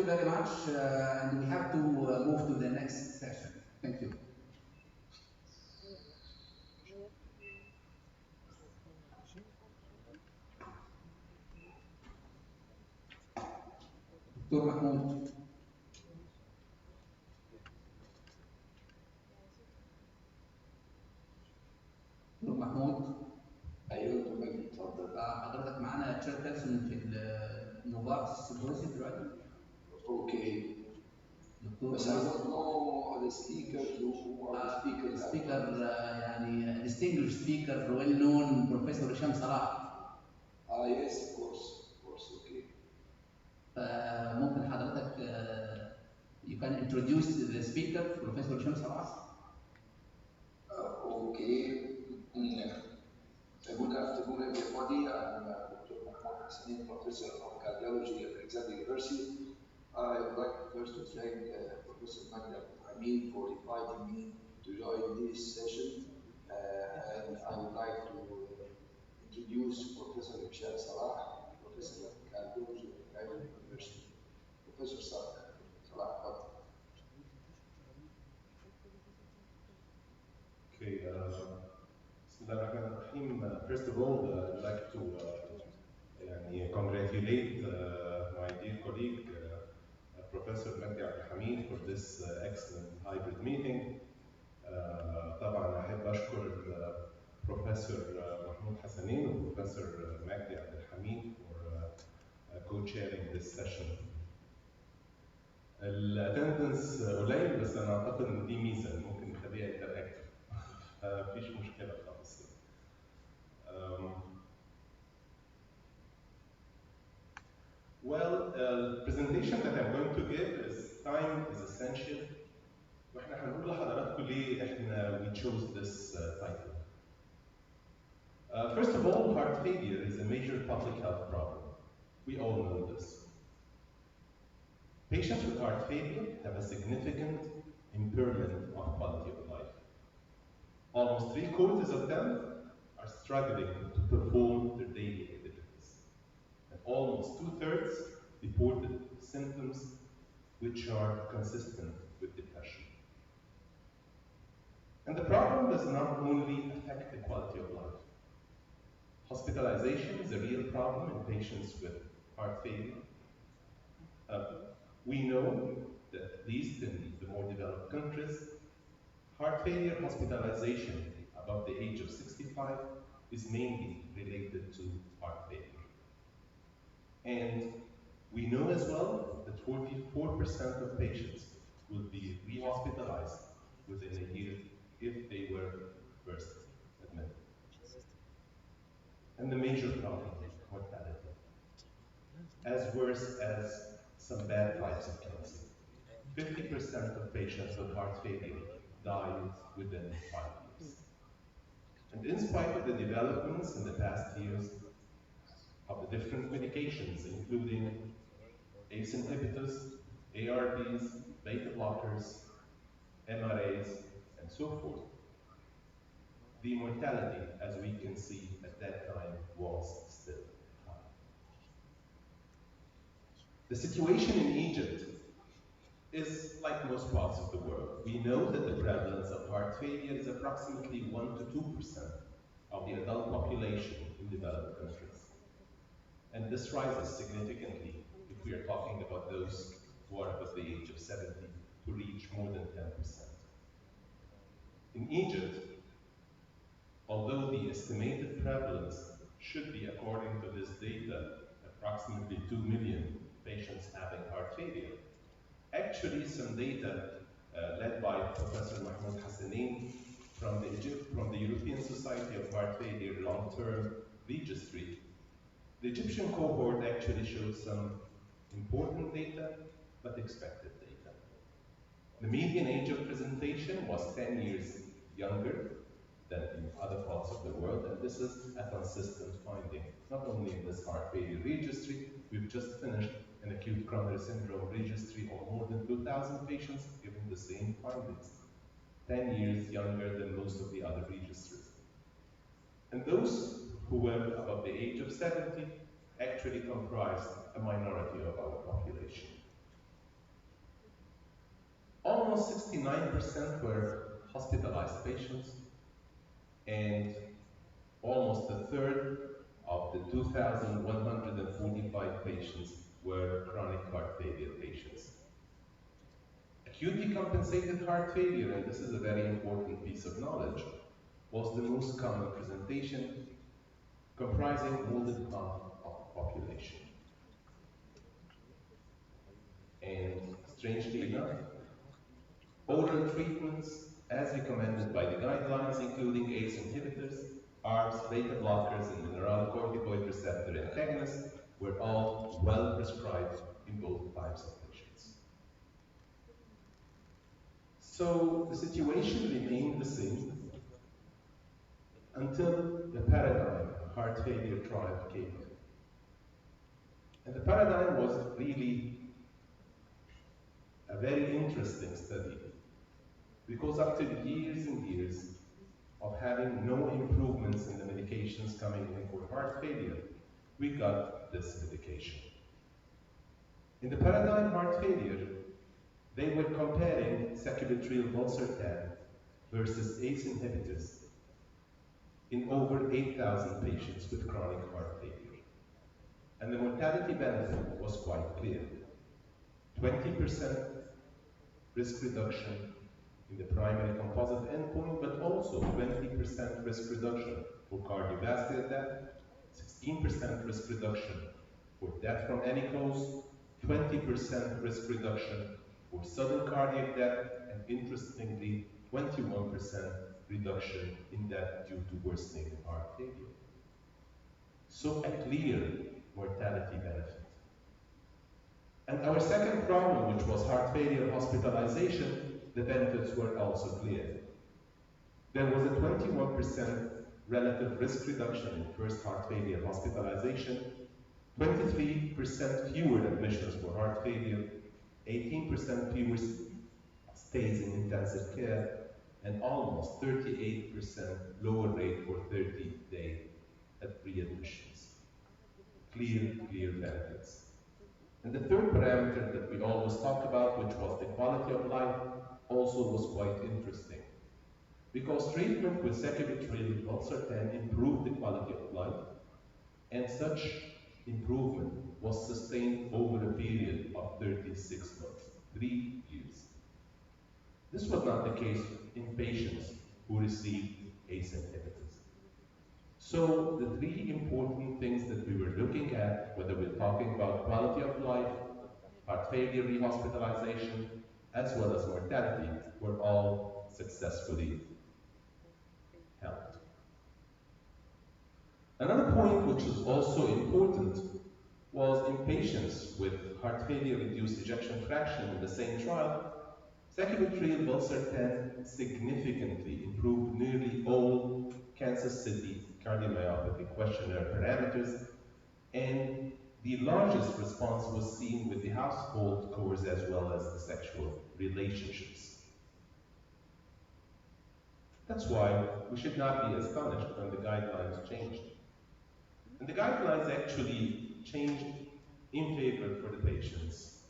very much, and we have to move to the next session. Thank you. دكتور محمود. دكتور محمود. ايوه دكتور مجدي اتفضل. حضرتك معانا تشير بيرسون في النوفارتس سيمبوزيوم دلوقتي. اوكي. دكتور بس I don't know the speakers who are the speakers. speaker يعني distinguished speaker well known Professor هشام صلاح. Yes, of course, okay. ممكن حضرتك you can introduce the speaker Professor هشام صلاح. Okay. Good afternoon, everybody. I'm Dr. Mahmoud Hassanin, Professor of Cardiology at Alexandria University. I would like first to thank Professor Magda Hamid for inviting me to join this session. And I would like to introduce Professor Hisham Salah, Professor of Cardiology at Alexandria University. Professor Salah, Okay, first of all, I'd like to congratulate my dear colleague, Professor Magdi Hamid, for this excellent hybrid meeting. طبعا أحب أشكر Professor Mahmoud Hassanin and Professor Magdi Hamid for co-chairing this session. الاتندنس قليل بس أنا أعتقد إن دي ميزة ممكن نخليها انتراكتيف. مفيش مشكلة خالص. Well, the presentation that I'm going to give is time is essential. واحنا هنقول لحضراتكم ليه احنا we chose this title. First of all, heart failure is a major public health problem. We all know this. Patients with heart failure have a significant impairment of quality of life. Almost 3/4 of them are struggling to perform their daily activities. And almost 2/3 reported symptoms which are consistent with depression. And the problem does not only affect the quality of life. Hospitalization is a real problem in patients with heart failure. We know that at least in the more developed countries, heart failure hospitalization above the age of 65 is mainly related to heart failure. And we know as well that 44% of patients will be re-hospitalized within a year if they were first admitted. And the major problem is mortality. As worse as some bad types of cancer. 50% of patients with heart failure die within 5 years. And in spite of the developments in the past years of the different medications, including ACE inhibitors, ARBs, beta blockers, MRAs, and so forth, the mortality, as we can see at that time, was still high. The situation in Egypt is like most parts of the world. We know that the prevalence of heart failure is approximately 1 to 2% of the adult population in developed countries. And this rises significantly if we are talking about those who are above the age of 70 to reach more than 10%. In Egypt, although the estimated prevalence should be, according to this data, approximately 2 million patients having heart failure, actually some data led by Professor Mahmoud Hassanin from the European Society of Heart Failure Long-Term Registry, the Egyptian cohort actually showed some important data, but expected data. The median age of presentation was 10 years younger than in other parts of the world, and this is a consistent finding, not only in this heart failure registry. We've just finished an acute coronary syndrome registry of more than 2,000 patients giving the same findings, 10 years younger than most of the other registries. And those who were above the age of 70 actually comprised a minority of our population. almost 69% were hospitalized patients, and almost a third of the 2,145 patients were chronic heart failure patients. Acute decompensated heart failure, and this is a very important piece of knowledge, was the most common presentation, comprising more than half of the population. And strangely enough, oral treatments, as recommended by the guidelines, including ACE inhibitors, ARBs, beta blockers, and mineralocorticoid receptor antagonists, were all well prescribed in both types of patients. So the situation remained the same until the paradigm heart failure trial came in. And the paradigm was really a very interesting study, because after years and years of having no improvements in the medications coming in for heart failure, we got this medication. In the paradigm heart failure, they were comparing sacubitril/valsartan versus ACE inhibitors in over 8,000 patients with chronic heart failure. And the mortality benefit was quite clear. 20% risk reduction in the primary composite endpoint, but also 20% risk reduction for cardiovascular death, 16% risk reduction for death from any cause, 20% risk reduction for sudden cardiac death, and interestingly, 21% reduction in death due to worsening heart failure. So a clear mortality benefit. And our second problem, which was heart failure hospitalization, the benefits were also clear. There was a 21% relative risk reduction in first heart failure hospitalization, 23% fewer admissions for heart failure, 18% fewer stays in intensive care, and almost 38% lower rate for 30-day readmissions. Clear benefits. And the third parameter that we always talk about, which was the quality of life, also was quite interesting. Because treatment with sacubitril/valsartan improved the quality of life, and such improvement was sustained over a period of 36 months, 3 years. This was not the case in patients who received ACE inhibitors. So the three important things that we were looking at, whether we're talking about quality of life, heart failure rehospitalization, as well as mortality, were all successfully helped. Another point which is also important was in patients with heart failure reduced ejection fraction in the same trial, sacubitril/valsartan significantly improved nearly all Kansas City cardiomyopathy questionnaire parameters, and the largest response was seen with the household scores as well as the sexual relationships. That's why we should not be astonished when the guidelines changed. And the guidelines actually changed in favor for the patients.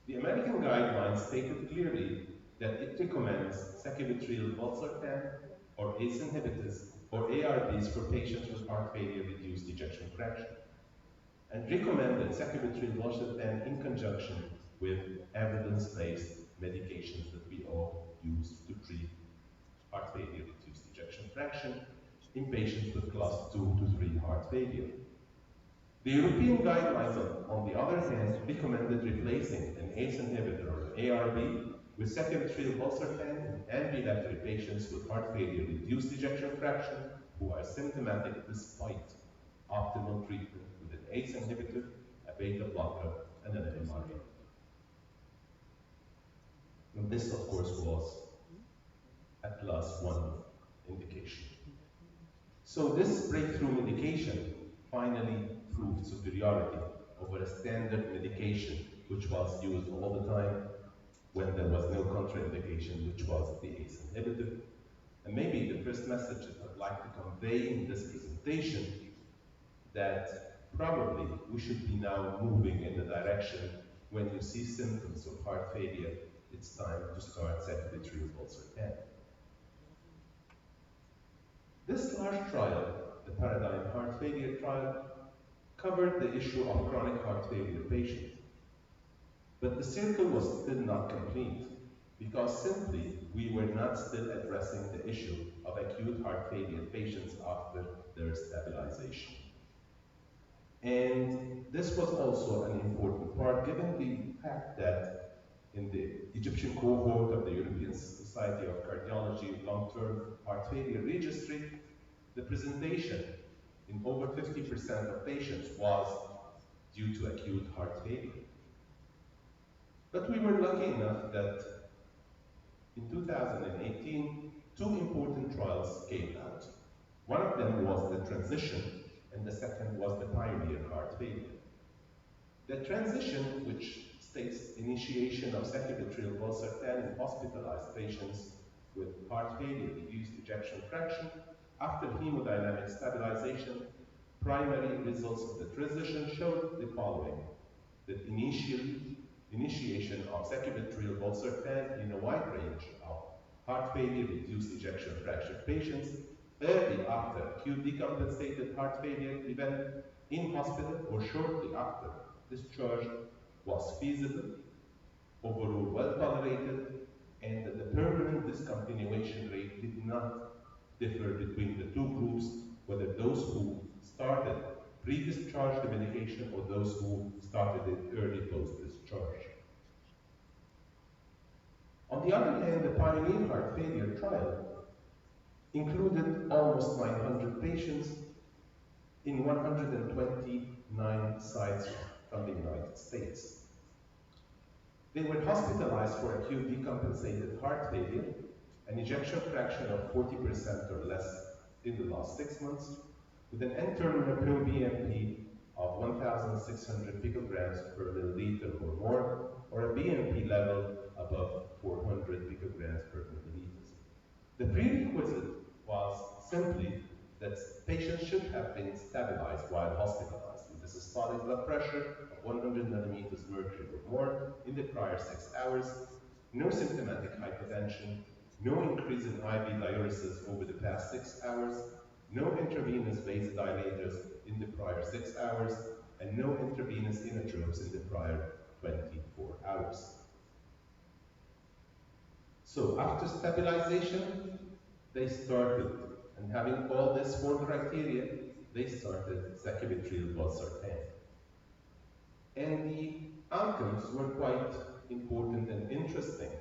The American guidelines stated clearly that it recommends sacubitril/valsartan or ACE inhibitors or ARBs for patients with heart failure reduced ejection fraction, and recommended sacubitril/valsartan in conjunction with evidence-based medications that we all use to treat heart failure reduced ejection fraction in patients with class 2 to 3 heart failure. The European guidelines, on the other hand, recommended replacing an ACE inhibitor or an ARB with sacubitril/valsartan in ambulatory patients with heart failure reduced ejection fraction who are symptomatic despite optimal treatment with an ACE inhibitor, a beta blocker, and an MRA. And this, of course, was a class 1 indication. So this breakthrough medication finally proved superiority over a standard medication which was used all the time when there was no contraindication, which was the ACE inhibitor. And maybe the first message that I'd like to convey in this presentation, that probably we should be now moving in the direction when you see symptoms of heart failure it's time to start sacubitril valsartan. This large trial, the Paradigm Heart Failure trial, covered the issue of chronic heart failure patients. But the circle was still not complete because simply we were not still addressing the issue of acute heart failure patients after their stabilization. And this was also an important part given the fact that in the Egyptian cohort of the European Society of Cardiology long-term heart failure registry, the presentation in over 50% of patients was due to acute heart failure. But we were lucky enough that in 2018, two important trials came out. One of them was the transition, and the second was the pioneer heart failure. The transition, which states initiation of sacubitril valsartan in hospitalized patients with heart failure, reduced ejection fraction, after hemodynamic stabilization, primary results of the transition showed the following: that initiation of sacubitril valsartan in a wide range of heart failure, reduced ejection fraction patients early after acute decompensated heart failure event in hospital or shortly after discharge was feasible, overall well tolerated, and that the permanent discontinuation rate did not differ between the two groups, whether those who started pre-discharge the medication or those who started it early post-discharge. On the other hand, the Pioneer Heart Failure trial included almost 900 patients in 129 sites from the United States. They were hospitalized for acute decompensated heart failure, an ejection fraction of 40% or less in the last 6 months, with an end-terminal proBNP of 1,600 picograms per milliliter or more, or a BNP level above 400 picograms per milliliter. The prerequisite was simply that patients should have been stabilized while hospitalized with a systolic blood pressure of 100 millimeters mercury or more in the prior 6 hours, no symptomatic hypertension, no increase in IV diuresis over the past 6 hours, no intravenous vasodilators in the prior 6 hours, and no intravenous inotropes in the prior 24 hours. So after stabilization, they started, and having all these 4 criteria, they started sacubitril valsartan. And the outcomes were quite important and interesting.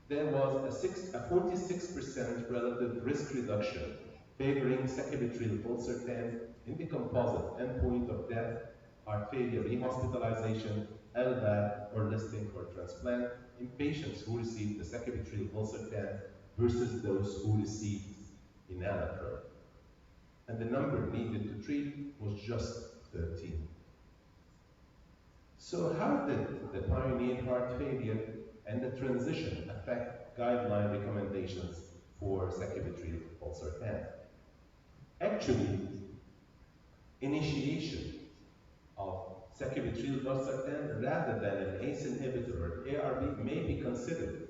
There was a 46% relative risk reduction favoring sacubitril valsartan in the composite endpoint of death, heart failure, rehospitalization, LVAD, or listing for transplant in patients who received the sacubitril valsartan versus those who received enalapril. And the number needed to treat was just 13. So how did the pioneer heart failure and the transition affect guideline recommendations for sacubitril valsartan? Actually, initiation of sacubitril valsartan rather than an ACE inhibitor or ARB may be considered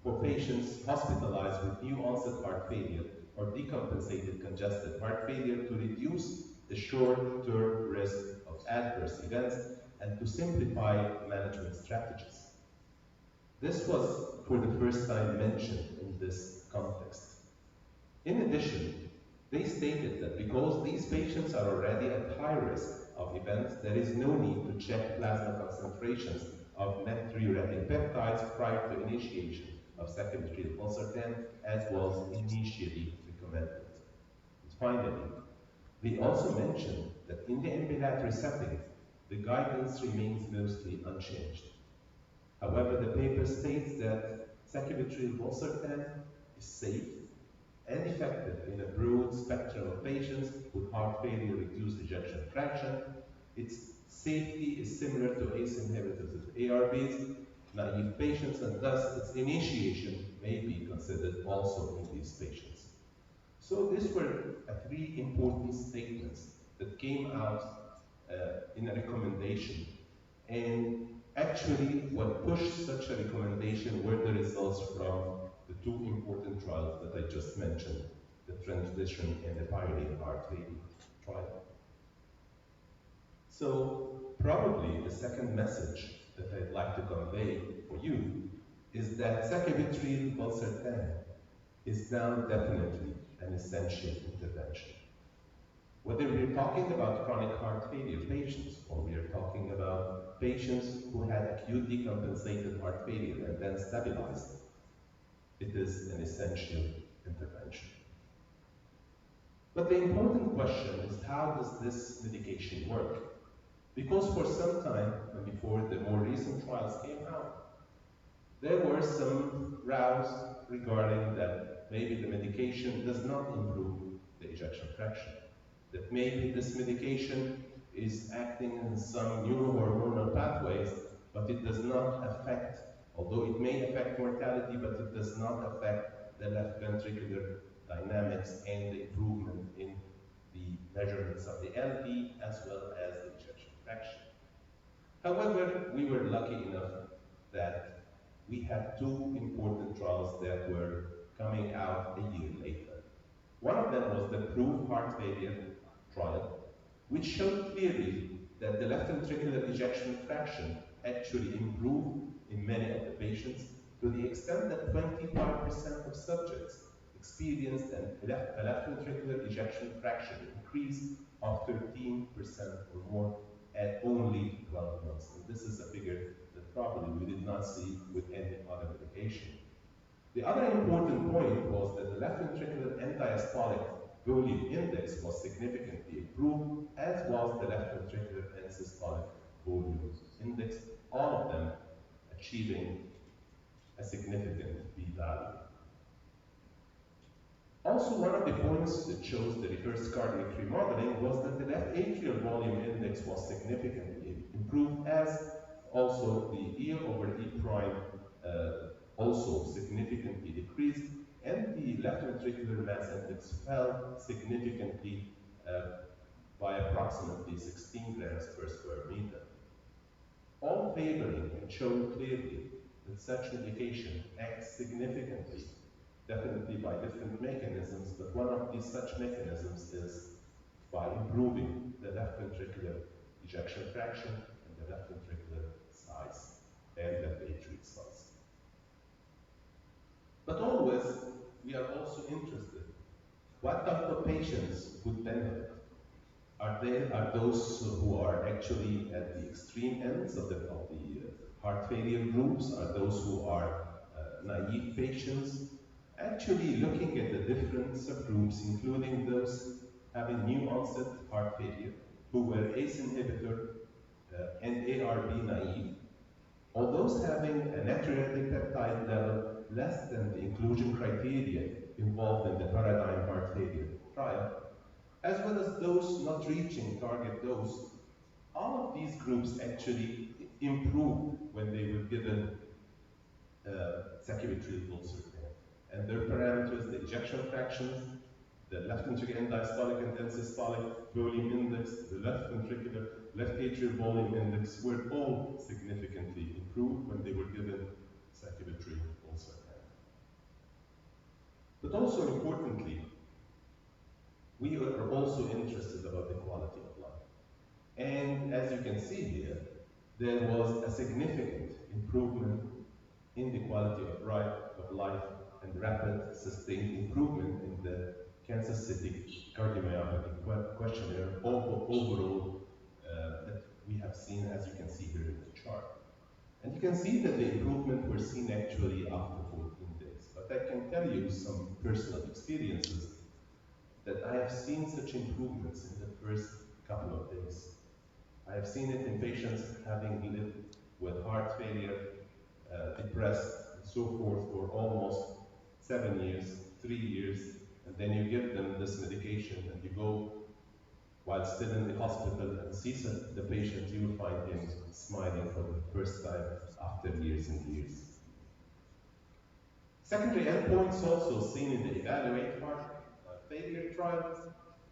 for patients hospitalized with new onset heart failure or decompensated congestive heart failure to reduce the short-term risk of adverse events and to simplify management strategies. This was for the first time mentioned in this context. In addition, they stated that because these patients are already at high risk of events, there is no need to check plasma concentrations of natriuretic peptides prior to initiation of sacubitril valsartan, as was initially recommended. And finally, they also mentioned that in the ambulatory setting, the guidance remains mostly unchanged. However, the paper states that sacubitril valsartan is safe and effective in a broad spectrum of patients with heart failure reduced ejection fraction. Its safety is similar to ACE inhibitors with ARBs, naive patients, and thus its initiation may be considered also in these patients. So these were 3 important statements that came out in a recommendation. And Actually, what pushed such a recommendation were the results from the two important trials that I just mentioned, the transition and the pioneer heart failure trial. So probably the second message that I'd like to convey for you is that sacubitril valsartan is now definitely an essential intervention. Whether we're talking about chronic heart failure patients or we are talking about patients who had acute decompensated heart failure and then stabilized, it is an essential intervention. But the important question is, how does this medication work? Because for some time, and before the more recent trials came out, there were some rows regarding that maybe the medication does not improve the ejection fraction, that maybe this medication is acting in some neurohormonal pathways, but it does not affect, although it may affect mortality, but it does not affect the left ventricular dynamics and the improvement in the measurements of the LV as well as the ejection fraction. However, we were lucky enough that we had two important trials that were coming out a year later. One of them was the PROVE heart failure trial, which showed clearly that the left ventricular ejection fraction actually improved in many of the patients to the extent that 25% of subjects experienced a left ventricular ejection fraction increase of 13% or more at only 12 months. And this is a figure that probably we did not see with any other medication. The other important point was that the left ventricular end-diastolic volume index was significantly improved, as was the left ventricular end-systolic volume index, all of them achieving a significant p-value. Also, one of the points that shows the reverse cardiac remodeling was that the left atrial volume index was significantly improved, as also the E over E prime also significantly decreased, and the left ventricular mass index fell significantly by approximately 16 grams per square meter. All favoring and showing clearly that such medication acts significantly, definitely by different mechanisms, but one of these such mechanisms is by improving the left ventricular ejection fraction and the left ventricular size and left atrial size. But always, we are also interested. What type of patients would benefit? Are those who are actually at the extreme ends of the heart failure groups? Are those who are naive patients? Actually, looking at the different subgroups, including those having new onset heart failure, who were ACE inhibitor and ARB naive, or those having a natriuretic peptide level less than the inclusion criteria involved in the paradigm heart failure trial, as well as those not reaching target dose, all of these groups actually improved when they were given sacubitril valsartan. And their parameters, the ejection fractions, the left ventricular end-diastolic and end-systolic volume index, the left ventricular, left atrial volume index were all significantly improved when they were given sacubitril valsartan. But also importantly, we are also interested about the quality of life. And as you can see here, there was a significant improvement in the quality of life and rapid sustained improvement in the Kansas City Cardiomyopathy Questionnaire overall that we have seen, as you can see here in the chart. And you can see that the improvement were seen actually after 14 days. But I can tell you some personal experiences that I have seen such improvements in the first couple of days. I have seen it in patients having lived with heart failure, depressed, and so forth for almost 7 years, 3 years, and then you give them this medication and you go while still in the hospital and see the patient, you will find him smiling for the first time after years and years. Secondary endpoints also seen in the EVALUATE heart failure trials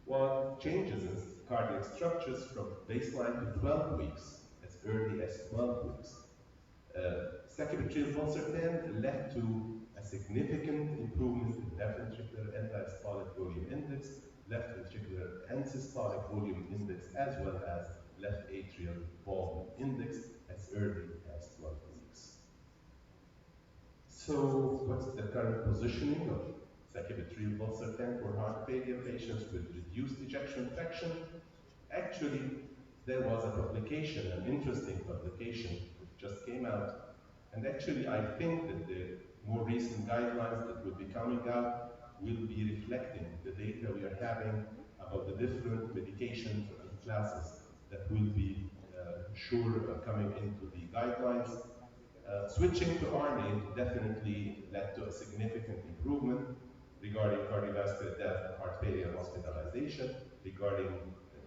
were changes in cardiac structures from baseline to 12 weeks, as early as 12 weeks. Sacubitril valsartan led to a significant improvement in left ventricular end-diastolic volume index, left ventricular and systolic volume index, as well as left atrial volume index as early as 12 weeks. So, what's the current positioning of sacubitril valsartan for heart failure patients with reduced ejection fraction? Actually, there was a publication, an interesting publication, which just came out. And actually, I think that the more recent guidelines that will be coming out will be reflecting the data we are having about the different medications and classes that will be coming into the guidelines. Switching to RNA definitely led to a significant improvement regarding cardiovascular death, heart failure, hospitalization, regarding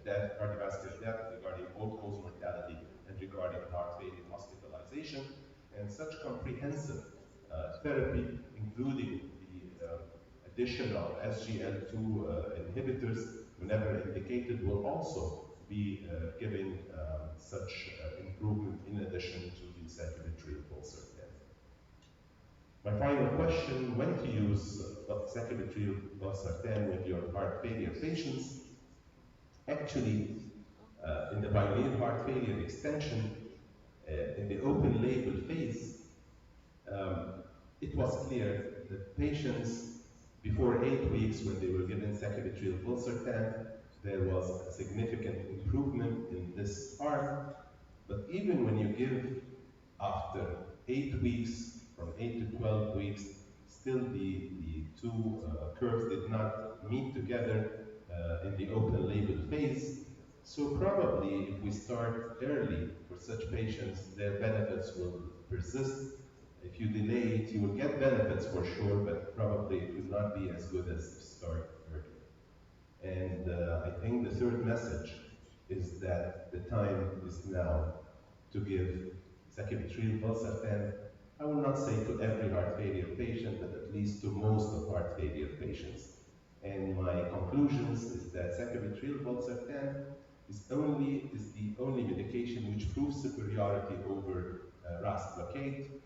cardiovascular death, regarding all-cause mortality, and regarding heart failure hospitalization. And such comprehensive therapy, including the addition of SGL2 inhibitors, whenever indicated, will also be giving such improvement in addition to the sacubitril valsartan. My final question, when to use sacubitril valsartan with your heart failure patients? Actually, in the pioneer heart failure extension, in the open label phase, it was clear that patients before 8 weeks, when they were given sacubitril valsartan, there was a significant improvement in this arm. But even when you give after 8 weeks, from 8 to 12 weeks, still the two curves did not meet together in the open label phase. So probably if we start early for such patients, their benefits will persist. If you delay it, you will get benefits for sure, but probably it will not be as good as if you start early. And I think the third message is that the time is now to give sacubitril valsartan. I will not say to every heart failure patient, but at least to most of heart failure patients. And my conclusions is that sacubitril valsartan is the only medication which proves superiority over RAS blockade.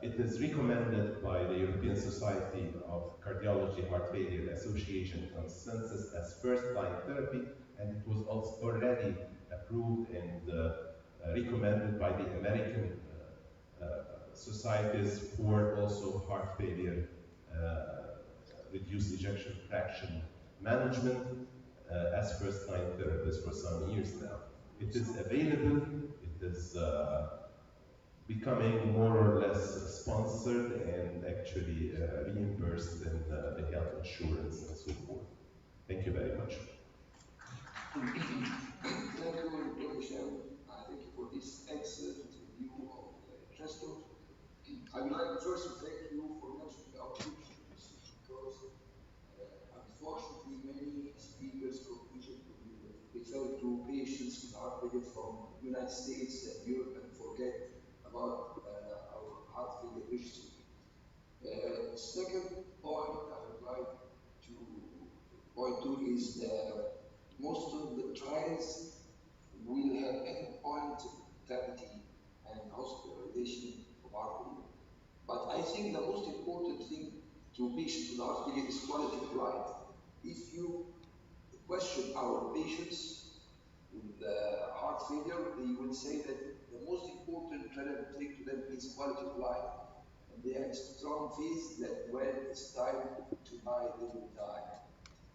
It is recommended by the European Society of Cardiology Heart Failure Association consensus as first-line therapy, and it was also already approved and recommended by the American societies for also heart failure reduced ejection fraction management as first-line therapies for some years now. It is available, it is becoming more or less sponsored and actually reimbursed in the health insurance and so forth. Thank you very much. Thank you, Dr. Shem. Thank you for this excellent review of Trestor. I would like first to thank you for mentioning our patients, because unfortunately many speakers from Egypt refer to patients with heart failure from the United States and Europe and forget about our heart failure history. Second point I would like to point to is that most of the trials will have endpoint mortality and hospitalization of heart failure. But I think the most important thing to patients with heart failure is quality of life. If you question our patients with heart failure, they will say that the most important relevant thing to them is quality of life. And they have a strong faith that when it's time to die, they will die.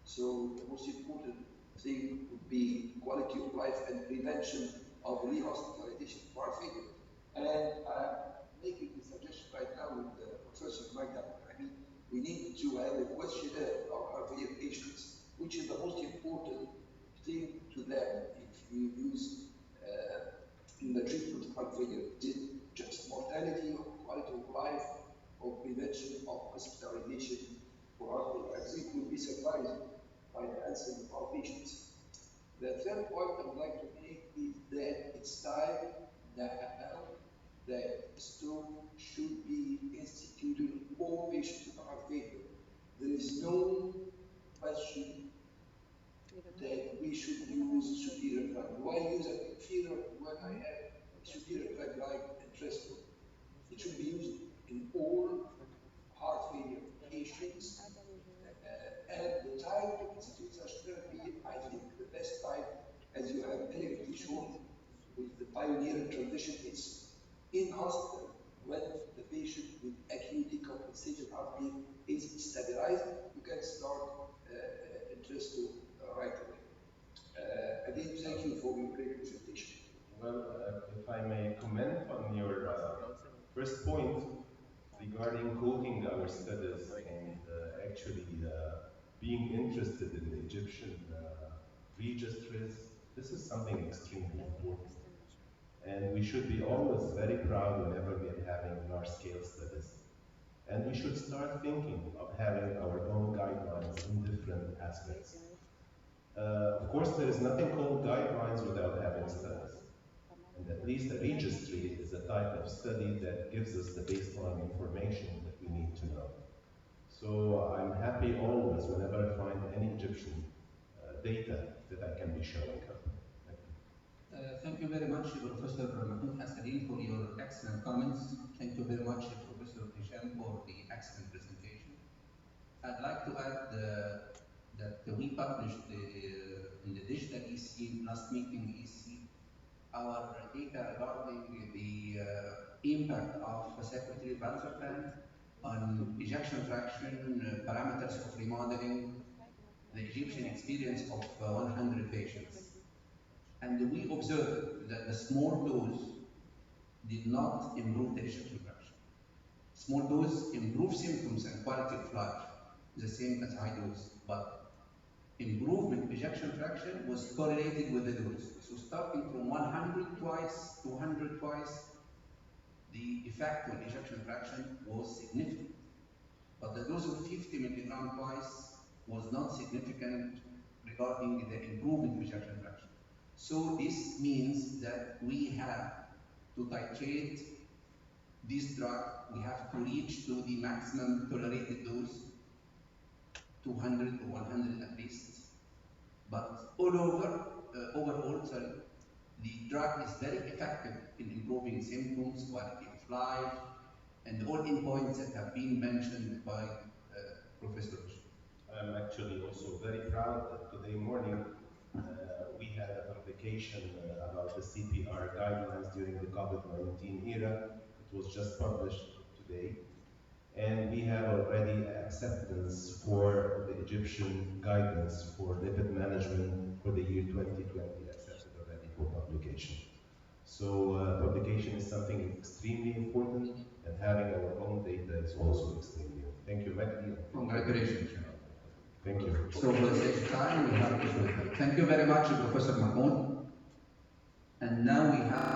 So the most important thing would be quality of life and prevention of rehospitalization for heart failure. And I'm making the suggestion right now with Professor Magda. I mean, we need to have a questionnaire of heart failure patients, which is the most important thing to them if we use in the treatment of heart failure. Is it just mortality or quality of life or prevention of hospitalization for heart failure? I think we'll be surprised by the answer of our patients. The third point I would like to make is that it's time now that stroke should be instituted for all patients with heart failure. There is no question that we should use superior drug. Why use an inferior when I have should be very interesting. It should be used in all heart failure patients. And the type of institute such therapy, I think the best type, as you have elegantly shown with the pioneer transition, is in hospital when the patient with acute decompensated heart rate is stabilized. You can start interest right away. Again, thank you for your great presentation. Well, if I may comment on your first point regarding quoting our studies and actually being interested in the Egyptian registries, this is something extremely important. And we should be always very proud whenever we are having large-scale studies. And we should start thinking of having our own guidelines in different aspects. Of course, there is nothing called guidelines without having studies. And at least a registry is a type of study that gives us the baseline information that we need to know. So I'm happy always whenever I find any Egyptian data that I can be showing up. Thank you very much, Professor Mahmoud Hassanin, for your excellent comments. Thank you very much, Professor Hisham, for the excellent presentation. I'd like to add that we published in the digital EC, last meeting EC, our data regarding the impact of circulatory valsartan on ejection fraction, parameters of remodeling, the Egyptian experience of 100 patients. And we observed that the small dose did not improve the ejection fraction. Small dose improved symptoms and quality of life, the same as high dose, but improvement ejection fraction was correlated with the dose. So starting from 100 twice to 100 twice, the effect on ejection fraction was significant. But the dose of 50 milligram twice was not significant regarding the improvement of ejection fraction. So this means that we have to titrate this drug. We have to reach to the maximum tolerated dose, 200 or 100 at least. But overall, the drug is very effective in improving symptoms, quality of life, and all endpoints that have been mentioned by Professor. I'm actually also very proud that today morning we had a publication about the CPR guidelines during the COVID-19 era. It was just published today. And we have already acceptance for the Egyptian guidance for lipid management for the year 2020 accepted already for publication. So publication is something extremely important, and having our own data is also extremely important. Thank you, Magdi. Congratulations. Thank you. So for the sake of time, we have to thank you very much, Professor Mahmoud. And now we have